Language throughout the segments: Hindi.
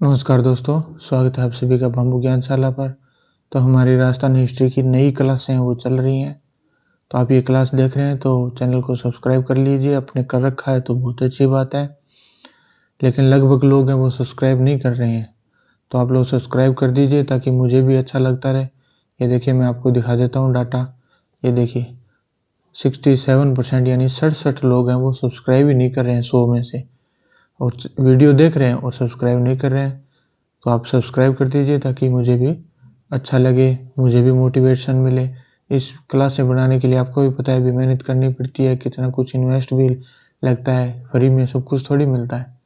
नमस्कार दोस्तों, स्वागत है आप सभी का बम्बू ज्ञानशाला पर। तो हमारी राजस्थान हिस्ट्री की नई क्लासें वो चल रही हैं। तो आप ये क्लास देख रहे हैं तो चैनल को सब्सक्राइब कर लीजिए। आपने कर रखा है तो बहुत अच्छी बात है, लेकिन लगभग लोग हैं वो सब्सक्राइब नहीं कर रहे हैं। तो आप लोग सब्सक्राइब कर दीजिए ताकि मुझे भी अच्छा लगता रहे। ये देखिए, मैं आपको दिखा देता हूँ डाटा। ये देखिए 67% यानी 67 लोग हैं वो सब्सक्राइब ही नहीं कर रहे हैं 100 में से, और वीडियो देख रहे हैं और सब्सक्राइब नहीं कर रहे हैं। तो आप सब्सक्राइब कर दीजिए ताकि मुझे भी अच्छा लगे, मुझे भी मोटिवेशन मिले। इस क्लास से बनाने के लिए आपको भी पता है भी मेहनत करनी पड़ती है, कितना कुछ इन्वेस्ट भी लगता है। फ्री में सब कुछ थोड़ी मिलता है,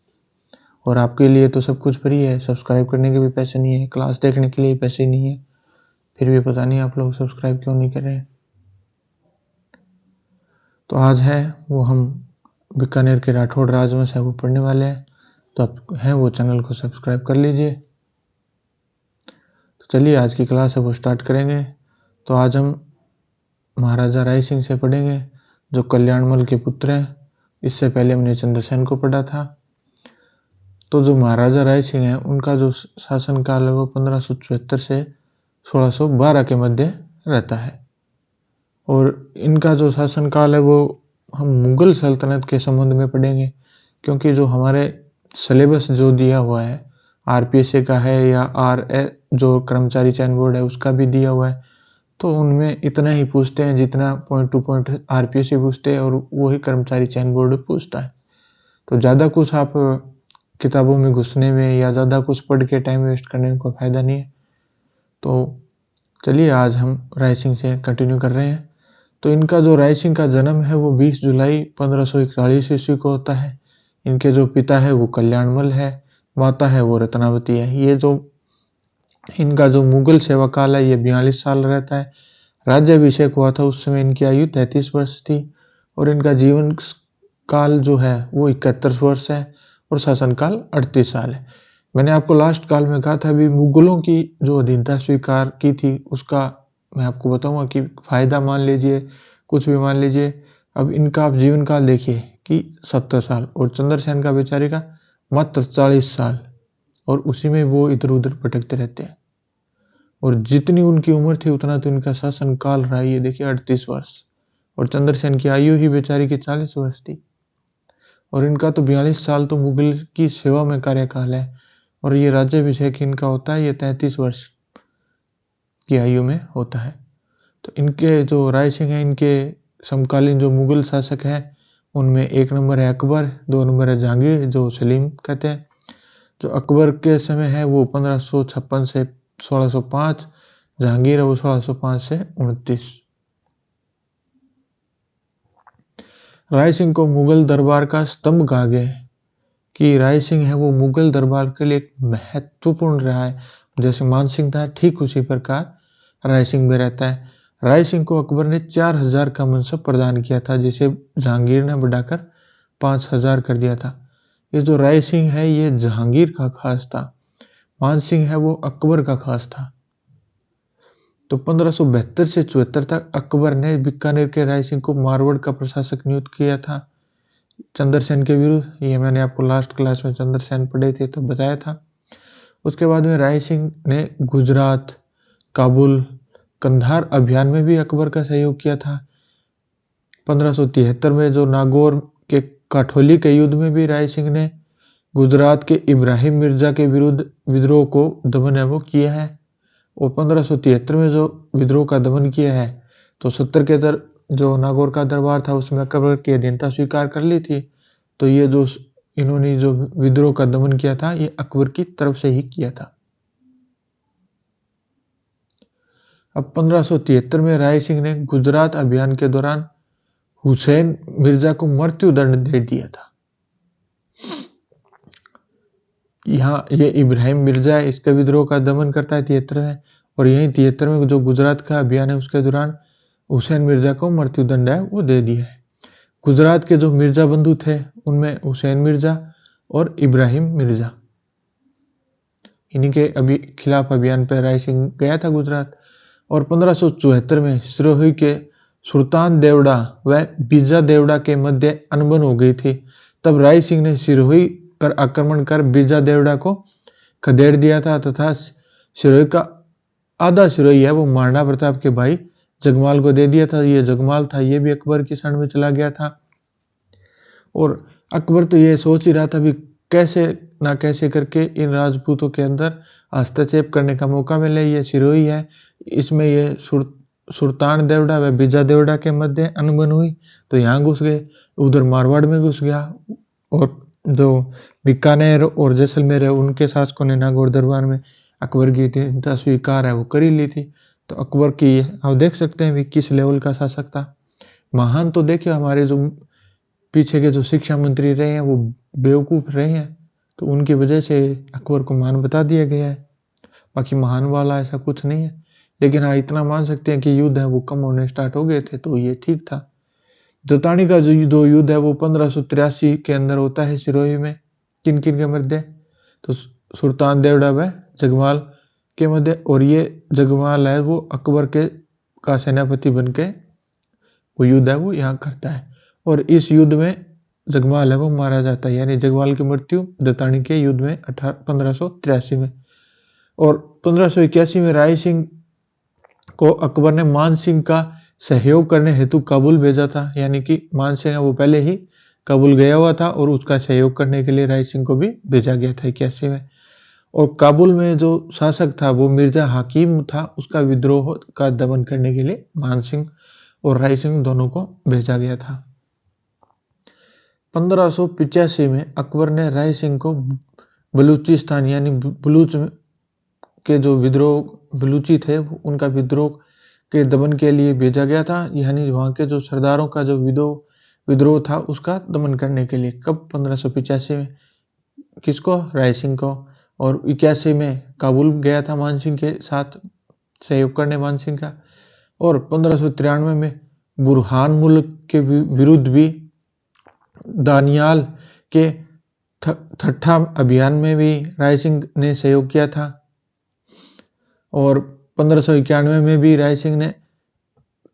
और आपके लिए तो सब कुछ फ्री है। सब्सक्राइब करने के भी पैसे नहीं है, क्लास देखने के लिए पैसे नहीं है, फिर भी पता नहीं आप लोग सब्सक्राइब क्यों नहीं कर रहे हैं। तो आज है वो हम बीकानेर के राठौड़ राजवंश है वो पढ़ने वाले हैं। तो आप हैं वो चैनल को सब्सक्राइब कर लीजिए। तो चलिए आज की क्लास है वो स्टार्ट करेंगे। तो आज हम महाराजा राय सिंह से पढ़ेंगे, जो कल्याणमल के पुत्र हैं। इससे पहले हमने चंद्रसेन को पढ़ा था। तो जो महाराजा राय सिंह हैं उनका जो शासनकाल है वो 1574 से 1612 के मध्य रहता है। और इनका जो शासनकाल है वो हम मुगल सल्तनत के संबंध में पढ़ेंगे, क्योंकि जो हमारे सिलेबस जो दिया हुआ है आरपीएसए का है या जो कर्मचारी चयन बोर्ड है उसका भी दिया हुआ है, तो उनमें इतना ही पूछते हैं जितना पॉइंट टू पॉइंट आरपीएसए पूछते हैं और वही कर्मचारी चयन बोर्ड पूछता है। तो ज़्यादा कुछ आप किताबों में घुसने में या ज़्यादा कुछ पढ़ के टाइम वेस्ट करने में कोई फ़ायदा नहीं है। तो चलिए आज हम राय सिंह से कंटिन्यू कर रहे हैं। तो इनका जो राय सिंह का जन्म है वो 20 जुलाई 1541 ईस्वी को होता है। इनके जो पिता है वो कल्याणमल है, माता है वो रत्नावती है। ये जो इनका जो मुगल सेवा काल है ये 42 साल रहता है। राज्याभिषेक हुआ था उस समय इनकी आयु 33 वर्ष थी, और इनका जीवन काल जो है वो 71 वर्ष है, और शासनकाल 38 साल है। मैंने आपको लास्ट काल में कहा था भी मुगलों की जो अधीनता स्वीकार की थी उसका मैं आपको बताऊंगा कि फ़ायदा मान लीजिए, कुछ भी मान लीजिए। अब इनका आप जीवन काल देखिए कि 70 साल, और चंद्रसेन का बेचारे का मात्र 40 साल, और उसी में वो इधर उधर भटकते रहते हैं। और जितनी उनकी उम्र थी उतना तो इनका शासन काल रहा, ये देखिए 38 वर्ष, और चंद्रसेन की आयु ही बेचारी की 40 वर्ष थी, और इनका तो 42 साल तो मुगल की सेवा में कार्यकाल है। और ये राज्याभिषेक इनका होता है ये 33 वर्ष की आयु में होता है। तो इनके जो राय सिंह हैं इनके समकालीन जो मुगल शासक हैं उनमें 1 नंबर है अकबर, 2 नंबर है जहांगीर जो सलीम कहते हैं। जो अकबर के समय है वो 1556 से 1605, जहांगीर है वो 1605 से 29। राय सिंह को मुगल दरबार का स्तंभ कहा गया है, कि राय सिंह है वो मुगल दरबार के लिए एक महत्वपूर्ण रहा है। जैसे मान सिंह था ठीक उसी प्रकार राय सिंह भी रहता है। राय सिंह को अकबर ने 4000 का मनसब प्रदान किया था, जिसे जहांगीर ने बढ़ाकर 5000 कर दिया था। ये जो राय सिंह है ये जहांगीर का खास था, मान सिंह है वो अकबर का खास था। तो 1572 से 74 तक अकबर ने बीकानेर के राय सिंह को मारवाड़ का प्रशासक नियुक्त किया था चंद्रसेन के विरुद्ध। ये मैंने आपको लास्ट क्लास में चंद्रसेन पढ़े थे तो बताया था। उसके बाद में राय सिंह ने गुजरात, काबुल, कंधार अभियान में भी अकबर का सहयोग किया था। 1573 में जो नागौर के काठोली के युद्ध में भी राय सिंह ने गुजरात के इब्राहिम मिर्जा के विरुद्ध विद्रोह को दमन है वो किया है। और 1573 में जो विद्रोह का दमन किया है तो 70 के जो नागौर का दरबार था उसमें अकबर की अधीनता स्वीकार कर ली थी। तो ये जो इन्होंने जो विद्रोह का दमन किया था ये अकबर की तरफ से ही किया था। अब 1573 में राय सिंह ने गुजरात अभियान के दौरान हुसैन मिर्जा को मृत्युदंड दे दिया था। यहाँ ये इब्राहिम मिर्जा है, इसका विद्रोह का दमन करता है 73 में, और यही 73 में जो गुजरात का अभियान है उसके दौरान हुसैन मिर्जा को मृत्युदंड है वो दे दिया है। गुजरात के जो मिर्जा बंधु थे उनमें हुसैन मिर्जा और इब्राहिम मिर्जा, इन्हीं के अभी खिलाफ अभियान पर राय सिंह गया था गुजरात। और 1574 में सिरोही के सुल्तान देवड़ा व बीजा देवड़ा के मध्य अनबन हो गई थी। तब राय सिंह ने सिरोही पर आक्रमण कर बीजा देवड़ा को खदेड़ दिया था तथा सिरोही का आधा सिरोही है वो महाराणा प्रताप के भाई जगमाल को दे दिया था। ये जगमाल था ये भी अकबर की शरण में चला गया था और अकबर तो ये सोच ही रहा था भी कैसे ना कैसे करके इन राजपूतों के अंदर हस्तक्षेप करने का मौका मिले। ये सिरोही है, इसमें ये सुल्तान देवड़ा व बीजा देवड़ा के मध्य अनबन हुई तो यहाँ घुस गए, उधर मारवाड़ में घुस गया और जो बीकानेर और जैसलमेर है उनके शासकों ने नागौर दरबार में अकबर की चिंता स्वीकार है वो कर ही ली थी। तो अकबर की आप देख सकते हैं भी किस लेवल का शासक था। महान तो देखिए हमारे जो पीछे के जो शिक्षा मंत्री रहे हैं वो बेवकूफ़ रहे हैं तो उनकी वजह से अकबर को महान बता दिया गया है। बाकी महान वाला ऐसा कुछ नहीं है, लेकिन हाँ इतना मान सकते हैं कि युद्ध है वो कम होने स्टार्ट हो गए थे तो ये ठीक था। जतानी का जो युद्ध है वो 1583 के अंदर होता है सिरोही में। किन किन के मध्य? तो सुल्तान देवड़ा व जगमाल के मध्य, और ये जगमाल है वो अकबर के का सेनापति बन के वो युद्ध है वो यहाँ करता है और इस युद्ध में जगमाल है वो मारा जाता है, यानी जगमाल की मृत्यु दतानी के युद्ध में 1583 में। और 1581 में राय सिंह को अकबर ने मान सिंह का सहयोग करने हेतु काबुल भेजा था, यानी कि मान सिंह वो पहले ही काबुल गया हुआ था और उसका सहयोग करने के लिए राय सिंह को भी भेजा गया था 81 में। और काबुल में जो शासक था वो मिर्जा हाकिम था, उसका विद्रोह का दमन करने के लिए मान सिंह और राय सिंह दोनों को भेजा गया था। 1585 में अकबर ने राय सिंह को बलूचिस्तान यानी बलूच के जो विद्रोह बलूची थे उनका विद्रोह के दमन के लिए भेजा गया था, यानी वहाँ के जो सरदारों का जो विद्रोह था उसका दमन करने के लिए। कब? 1585 में। किसको? राय सिंह को। और 81 में काबुल गया था मान सिंह के साथ सहयोग करने मान सिंह का। और 1593 में बुरहान मुल्क के विरुद्ध भी दानियाल के ठट्ठा अभियान में भी राय सिंह ने सहयोग किया था। और 1591 में भी राय सिंह ने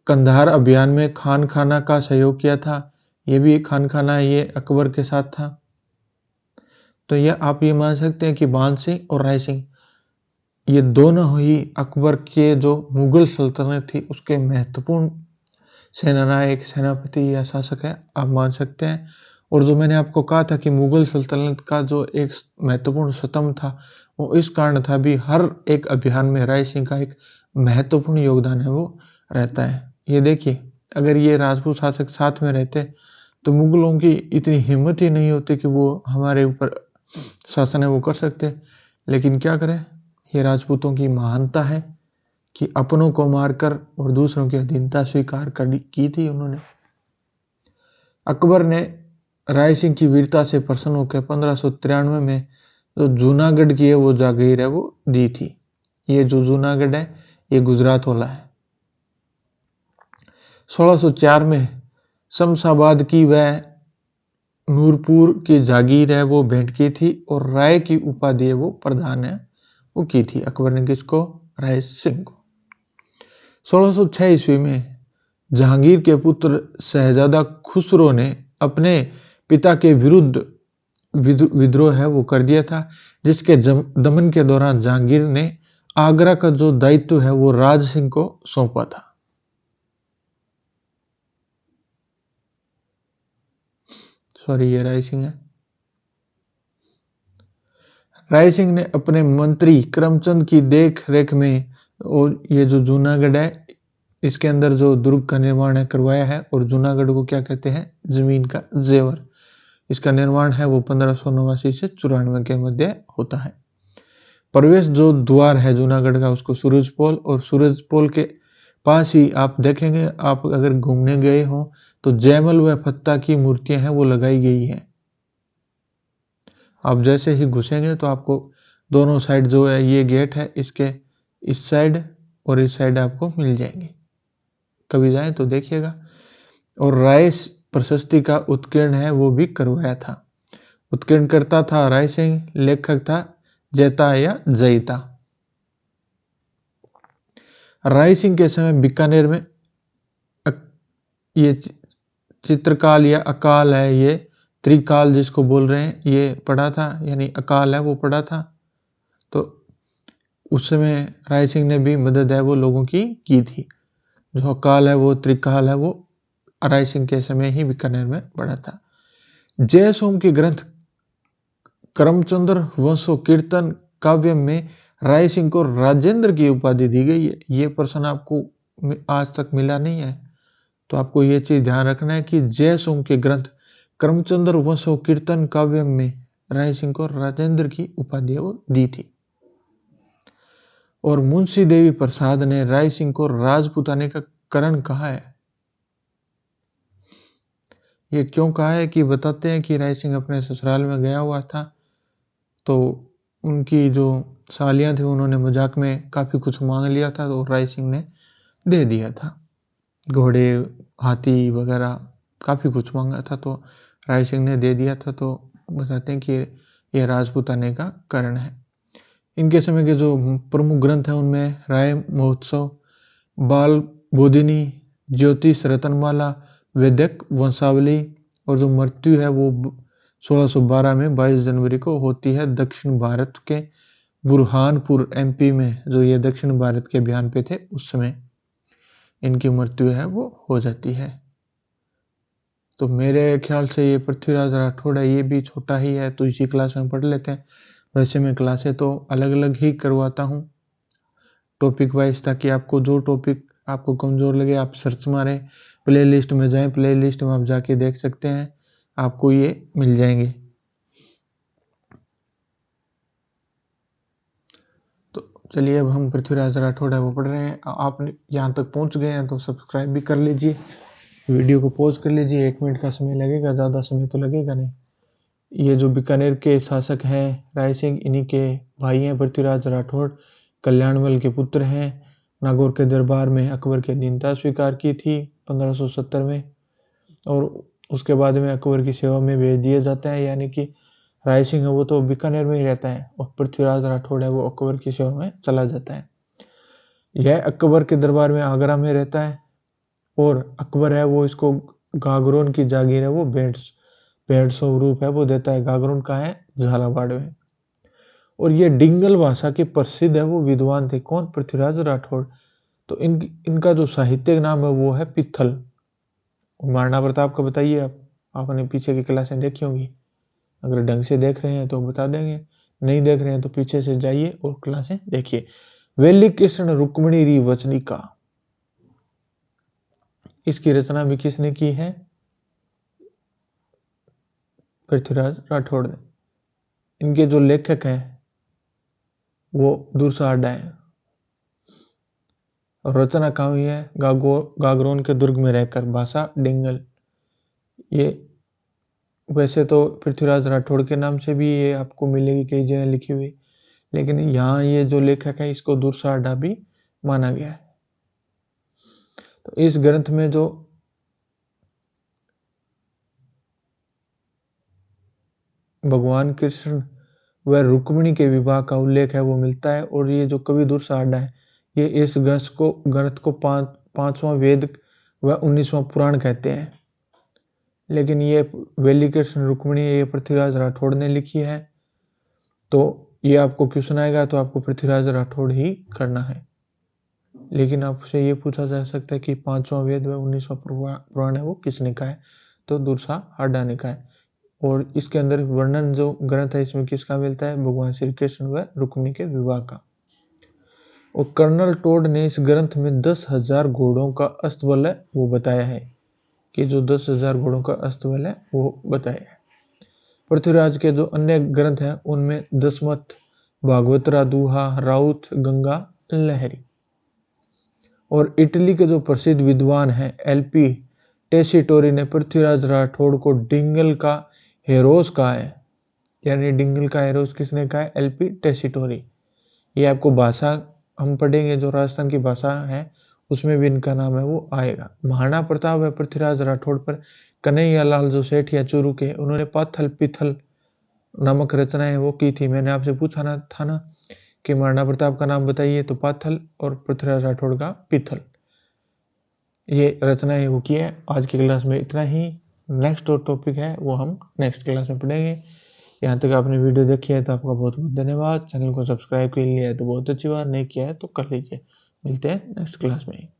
कंधार अभियान में खान खाना का सहयोग किया था। ये भी खान खाना ये अकबर के साथ था। तो ये आप ये मान सकते हैं कि मान सिंह और राय सिंह ये दोनों ही अकबर के जो मुगल सल्तनत थी उसके महत्वपूर्ण सेनानायक सेनापति या शासक है आप मान सकते हैं। और जो मैंने आपको कहा था कि मुगल सल्तनत का जो एक महत्वपूर्ण स्तंभ था वो इस कारण था भी हर एक अभियान में राय सिंह का एक महत्वपूर्ण योगदान है वो रहता है। ये देखिए अगर ये राजपूत शासक साथ में रहते तो मुगलों की इतनी हिम्मत ही नहीं होती कि वो हमारे ऊपर शासन है वो कर सकते, लेकिन क्या करें ये राजपूतों की महानता है कि अपनों को मारकर और दूसरों की अधीनता स्वीकार की थी उन्होंने। अकबर ने राय सिंह की वीरता से प्रसन्न होकर 1593 में जो जूनागढ़ की है वो जागीर है वो दी थी। ये जो जूनागढ़ है ये गुजरात वाला है। 1604 में शमशाबाद की व नूरपुर की जागीर है वो भेंट की थी और राय की उपाधि वो प्रदान है वो की थी अकबर ने किसको? राय सिंह को। 1606 ईस्वी में जहांगीर के पुत्र शहजादा खुसरो ने अपने पिता के विरुद्ध विद्रोह है वो कर दिया था, जिसके दमन के दौरान जहांगीर ने आगरा का जो दायित्व है वो राज सिंह को सौंपा था। सॉरी ये राय सिंह है। राय सिंह ने अपने मंत्री करमचंद की देख रेख में और ये जो जूनागढ़ है इसके अंदर जो दुर्ग का निर्माण है करवाया है। और जूनागढ़ को क्या कहते हैं? जमीन का जेवर। इसका निर्माण है वो 1589 से 94 के मध्य होता है। प्रवेश जो द्वार है जूनागढ़ का उसको सूरजपोल, और सूरजपोल के पास ही आप देखेंगे आप अगर घूमने गए हो तो जयमल व फत्ता की मूर्तियां हैं वो लगाई गई हैं। आप जैसे ही घुसेंगे तो आपको दोनों साइड जो है ये गेट है इसके इस साइड और इस साइड आपको मिल जाएंगे, कभी जाएं तो देखिएगा। और राय प्रशस्ति का उत्कीर्ण है वो भी करवाया था। उत्कीर्ण करता था राय सिंह, लेखक था जैता या जयता। राय सिंह के समय बीकानेर में ये चित्रकाल या अकाल है ये त्रिकाल जिसको बोल रहे हैं ये पढ़ा था, यानी अकाल है वो पढ़ा था। तो उस समय राय सिंह ने भी मदद है वो लोगों की थी। जो अकाल है वो त्रिकाल है वो राय सिंह के समय ही बीकानेर में बढ़ा था। जय सोम के ग्रंथ करमचंद्र वंशो कीर्तन काव्य में राय सिंह को राजेंद्र की उपाधि दी गई है। ये प्रश्न आपको आज तक मिला नहीं है, तो आपको ये चीज ध्यान रखना है कि जय सोम के ग्रंथ करमचंद्र वंशो कीर्तन काव्य में राय सिंह को राजेंद्र की उपाधि वो दी थी। और मुंशी देवी प्रसाद ने राय सिंह को राजपुताने का करण कहा है। ये क्यों कहा है कि बताते हैं कि राय सिंह अपने ससुराल में गया हुआ था, तो उनकी जो सालियां थी उन्होंने मजाक में काफ़ी कुछ मांग लिया था, तो राय सिंह ने दे दिया था। घोड़े, हाथी वगैरह काफ़ी कुछ मांगा था, तो राय सिंह ने दे दिया था। तो बताते हैं कि ये राजपुताने का कारण है। इनके समय के जो प्रमुख ग्रंथ हैं उनमें राय महोत्सव, बाल बोधिनी, ज्योतिष रतनमाला, वैदिक वंशावली, और जो मृत्यु है वो 1612 में 22 जनवरी को होती है दक्षिण भारत के बुरहानपुर एमपी में। जो ये दक्षिण भारत के अभियान पे थे उस समय इनकी मृत्यु है वो हो जाती है। तो मेरे ख्याल से ये पृथ्वीराज राठौड़ है, ये भी छोटा ही है, तो इसी क्लास में पढ़ लेते हैं। वैसे मैं क्लासें तो अलग अलग ही करवाता हूँ टॉपिक वाइज, ताकि आपको जो टॉपिक आपको कमज़ोर लगे आप सर्च मारें, प्ले लिस्ट में जाएँ, प्ले लिस्ट में आप जाके देख सकते हैं, आपको ये मिल जाएंगे। तो चलिए अब हम पृथ्वीराज राठौड़ है वो पढ़ रहे हैं। आप यहाँ तक पहुँच गए हैं तो सब्सक्राइब भी कर लीजिए, वीडियो को पॉज कर लीजिए। 1 मिनट का समय लगेगा, ज़्यादा समय तो लगेगा नहीं। ये जो बीकानेर के शासक हैं राय सिंह, इन्हीं के भाई हैं पृथ्वीराज राठौड़, कल्याणमल के पुत्र हैं। नागौर के दरबार में अकबर की अधीनता स्वीकार की थी 1570 में, और उसके बाद में अकबर की सेवा में भेज दिए जाते हैं। यानी कि राय सिंह है वो तो बीकानेर में ही रहता है और पृथ्वीराज राठौड़ है वो अकबर की सेवा में चला जाता है। यह अकबर के दरबार में आगरा में रहता है, और अकबर है वो इसको गागरोन की जागीर है वो भेंट स्वरूप है वो देता है। गागरोन का है झालावाड़ में। और ये डिंगल भाषा के प्रसिद्ध है वो विद्वान थे। कौन? पृथ्वीराज राठौड़। तो इनका जो साहित्यिक नाम है वो है पित्थल। महाराणा प्रताप का बताइए, आपने पीछे की क्लासें देखी होंगी, अगर ढंग से देख रहे हैं तो बता देंगे, नहीं देख रहे हैं तो पीछे से जाइए और क्लासें देखिए। वेली कृष्ण रुक्मिणी री वचनिका, इसकी रचना भी किसने की है? पृथ्वीराज राठौड़ ने। इनके जो लेखक हैं वो दुर्साहडा है। रचना कहाँ हुई है? गागरोन के दुर्ग में रहकर, भाषा डिंगल। ये वैसे तो पृथ्वीराज राठौड़ के नाम से भी ये आपको मिलेगी कई जगह लिखी हुई, लेकिन यहाँ ये जो लेखक है इसको दुर्साहडा भी माना गया है। तो इस ग्रंथ में जो भगवान कृष्ण व रुक्मिणी के विवाह का उल्लेख है वो मिलता है। और ये जो कवि दुर्साहडा है ये इस ग्रंथ को पांचवां वेद व 19वां पुराण कहते हैं। लेकिन ये वेली कृष्ण रुक्मिणी ये पृथ्वीराज राठौड़ ने लिखी है। तो ये आपको क्वेश्चन आएगा तो आपको पृथ्वीराज राठौड़ ही करना है। लेकिन आपसे ये पूछा जा सकता है कि 5वां वेद व 19वां पुराण है वो किसने कहा है? तो दुर्साहडा ने कहा है। और इसके अंदर वर्णन जो ग्रंथ है इसमें किसका मिलता है? भगवान श्री कृष्ण व रुक्मिणी के विवाह का। और कर्नल टोड ने इस ग्रंथ में 10,000 घोड़ों का अस्तबल है वो बताया है, कि जो 10,000 घोड़ों का अस्तबल है वो बताया है। पृथ्वीराज के जो अन्य ग्रंथ हैं उनमें दशमत, भागवतरा, दूहा, राउत, गंगा लहरी। और इटली के जो प्रसिद्ध विद्वान हैं एलपी टेसिटोरी ने पृथ्वीराज राठौड़ को डिंगल का हेरोस कहा है। यानी डिंगल का हेरोस किसने कहा है? LP Tessitori. ये आपको भाषा हम पढ़ेंगे, जो राजस्थान की भाषा है उसमें भी इनका नाम है वो आएगा। महाराणा प्रताप व पृथ्वीराज राठौड़ पर कन्हैया लाल जो सेठिया चूरू के, उन्होंने पाथल पिथल नामक रचनाएं वो की थी। मैंने आपसे पूछा था ना कि महाराणा प्रताप का नाम बताइए, तो पाथल, और पृथ्वीराज राठौड़ का पिथल, ये रचनाएं वो की है। आज की क्लास में इतना ही। नेक्स्ट और टॉपिक है वो हम नेक्स्ट क्लास में पढ़ेंगे। यहाँ तक आपने वीडियो देखी है तो आपका बहुत बहुत धन्यवाद। चैनल को सब्सक्राइब कर लिया है तो बहुत अच्छी बात, नहीं किया है तो कर लीजिए। मिलते हैं नेक्स्ट क्लास में।